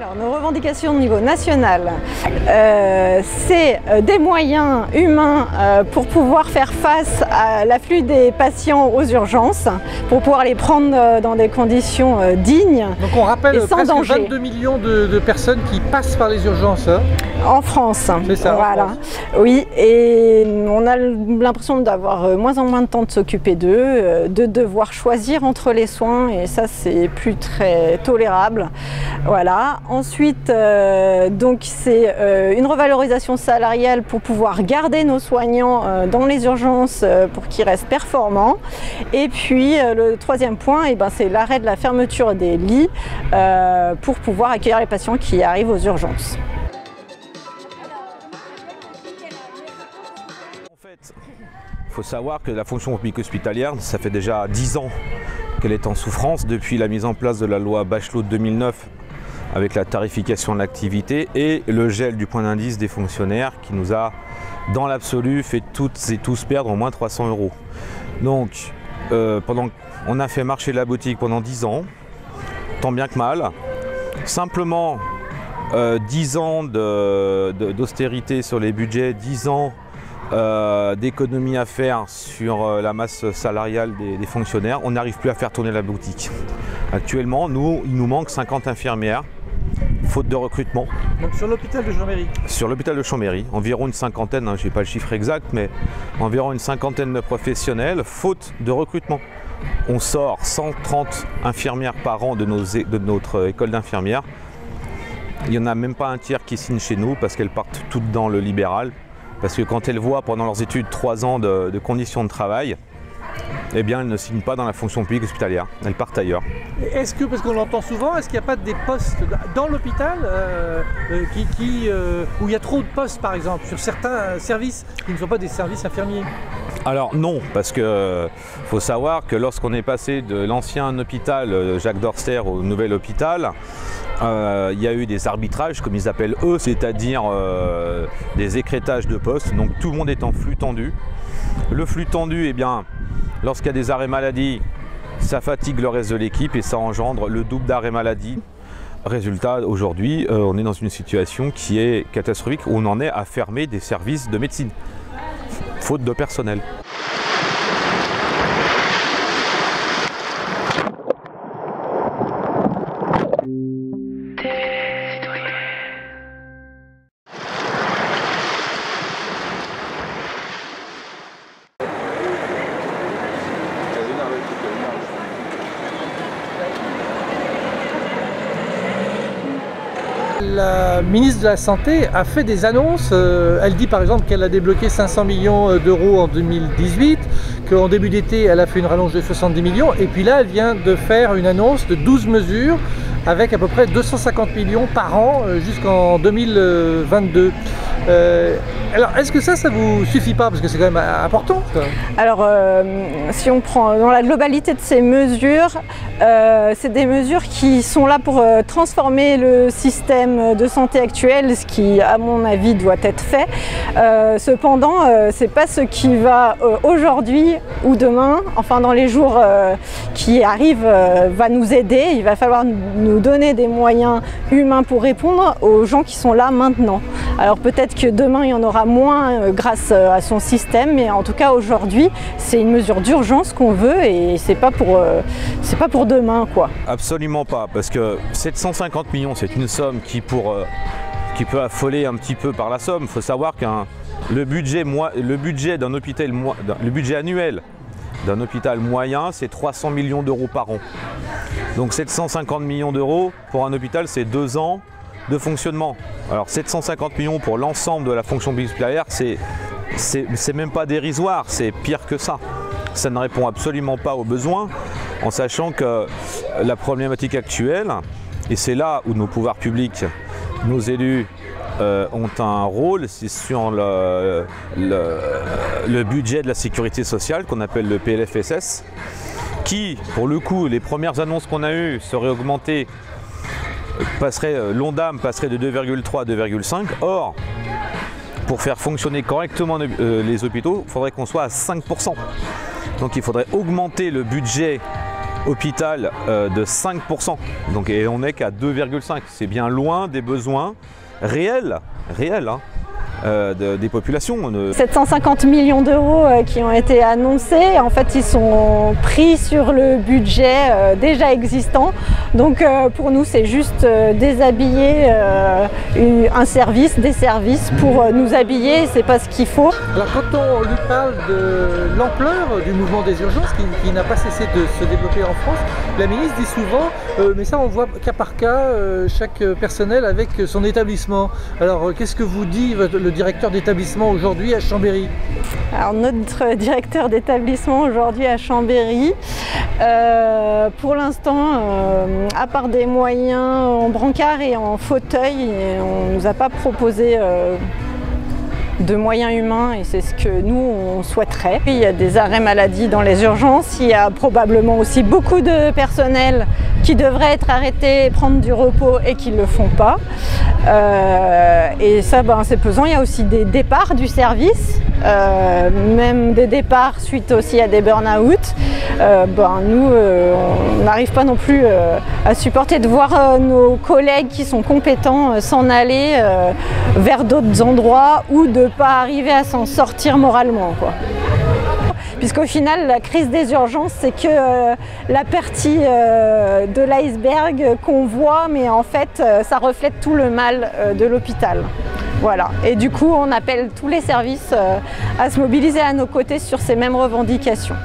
Alors, nos revendications au niveau national, c'est des moyens humains pour pouvoir faire face à l'afflux des patients aux urgences, pour pouvoir les prendre dans des conditions dignes. Donc on rappelle et sans presque danger. 22 millions de personnes qui passent par les urgences. Hein. En France, c'est ça, voilà. En France. Oui, et on a l'impression d'avoir moins en moins de temps de s'occuper d'eux, de devoir choisir entre les soins, et ça c'est plus très tolérable. Voilà. Ensuite, donc c'est une revalorisation salariale pour pouvoir garder nos soignants dans les urgences pour qu'ils restent performants. Et puis le troisième point, c'est l'arrêt de la fermeture des lits pour pouvoir accueillir les patients qui arrivent aux urgences. Il faut savoir que la fonction publique hospitalière, ça fait déjà 10 ans qu'elle est en souffrance depuis la mise en place de la loi Bachelot de 2009 avec la tarification de l'activité et le gel du point d'indice des fonctionnaires qui nous a, dans l'absolu, fait toutes et tous perdre au moins 300 €. Donc, on a fait marcher la boutique pendant 10 ans, tant bien que mal. Simplement, 10 ans d'austérité sur les budgets, 10 ans d'économies à faire sur la masse salariale des fonctionnaires, on n'arrive plus à faire tourner la boutique. Actuellement, il nous manque 50 infirmières, faute de recrutement. Donc sur l'hôpital de Chambéry. Sur l'hôpital de Chambéry, environ une cinquantaine, je n'ai pas le chiffre exact, mais environ une cinquantaine de professionnels, faute de recrutement. On sort 130 infirmières par an de notre école d'infirmières. Il n'y en a même pas un tiers qui signe chez nous parce qu'elles partent toutes dans le libéral. Parce que quand elles voient pendant leurs études 3 ans de conditions de travail, eh bien elles ne signent pas dans la fonction publique hospitalière, elles partent ailleurs. Est-ce que, parce qu'on l'entend souvent, est-ce qu'il n'y a pas des postes dans l'hôpital où il y a trop de postes par exemple, sur certains services qui ne sont pas des services infirmiers? Alors non, parce que faut savoir que lorsqu'on est passé de l'ancien hôpital Jacques d'Orster au nouvel hôpital, il y a eu des arbitrages, comme ils appellent eux, c'est-à-dire des écrêtages de postes, donc tout le monde est en flux tendu. Le flux tendu, eh bien, lorsqu'il y a des arrêts maladie, ça fatigue le reste de l'équipe et ça engendre le double d'arrêts maladie. Résultat, aujourd'hui, on est dans une situation qui est catastrophique, où on en est à fermer des services de médecine, faute de personnel. La ministre de la Santé a fait des annonces. Elle dit par exemple qu'elle a débloqué 500 millions d'euros en 2018, qu'en début d'été elle a fait une rallonge de 70 millions et puis là elle vient de faire une annonce de 12 mesures avec à peu près 250 millions par an jusqu'en 2022. Alors est-ce que ça vous suffit pas, parce que c'est quand même important quoi. Alors si on prend dans la globalité de ces mesures, c'est des mesures qui sont là pour transformer le système de santé actuel, ce qui à mon avis doit être fait. Cependant, c'est pas ce qui va aujourd'hui ou demain, enfin dans les jours qui arrivent, va nous aider. Il va falloir nous donner des moyens humains pour répondre aux gens qui sont là maintenant. Alors peut-être que demain il y en aura moins grâce à son système, mais en tout cas aujourd'hui c'est une mesure d'urgence qu'on veut et c'est pas pour demain quoi. Absolument pas, parce que 750 millions c'est une somme qui peut affoler un petit peu par la somme. Il faut savoir que le budget annuel d'un hôpital moyen c'est 300 millions d'euros par an. Donc 750 millions d'euros pour un hôpital c'est 2 ans de fonctionnement. Alors 750 millions pour l'ensemble de la fonction publique hospitalière, c'est même pas dérisoire, c'est pire que ça. Ça ne répond absolument pas aux besoins, en sachant que la problématique actuelle, et c'est là où nos pouvoirs publics, nos élus ont un rôle, c'est sur le budget de la sécurité sociale qu'on appelle le PLFSS, qui, pour le coup, les premières annonces qu'on a eues seraient augmentées, l'ONDAM passerait de 2,3 à 2,5. Or, pour faire fonctionner correctement les hôpitaux, il faudrait qu'on soit à 5%. Donc il faudrait augmenter le budget hôpital de 5%. Donc, et on n'est qu'à 2,5%. C'est bien loin des besoins réels hein, des populations. 750 millions d'euros qui ont été annoncés, en fait ils sont pris sur le budget déjà existant. Donc pour nous c'est juste déshabiller un service, des services pour nous habiller, c'est pas ce qu'il faut. Alors quand on lui parle de l'ampleur du mouvement des urgences qui n'a pas cessé de se développer en France, la ministre dit souvent, mais ça on voit cas par cas, chaque personnel avec son établissement. Alors qu'est-ce que vous dit le directeur d'établissement aujourd'hui à Chambéry? Alors notre directeur d'établissement aujourd'hui à Chambéry, pour l'instant, à part des moyens en brancard et en fauteuil, on ne nous a pas proposé de moyens humains et c'est ce que nous on souhaiterait. Il y a des arrêts maladie dans les urgences, il y a probablement aussi beaucoup de personnel qui devraient être arrêtés, prendre du repos et qui ne le font pas. Et ça c'est pesant, il y a aussi des départs du service, même des départs suite aussi à des burn-out. Nous on n'arrive pas non plus à supporter de voir nos collègues qui sont compétents s'en aller vers d'autres endroits ou de pas arriver à s'en sortir moralement, quoi. Puisqu'au final, la crise des urgences, c'est que la partie de l'iceberg qu'on voit, mais en fait, ça reflète tout le mal de l'hôpital. Voilà. Et du coup, on appelle tous les services à se mobiliser à nos côtés sur ces mêmes revendications.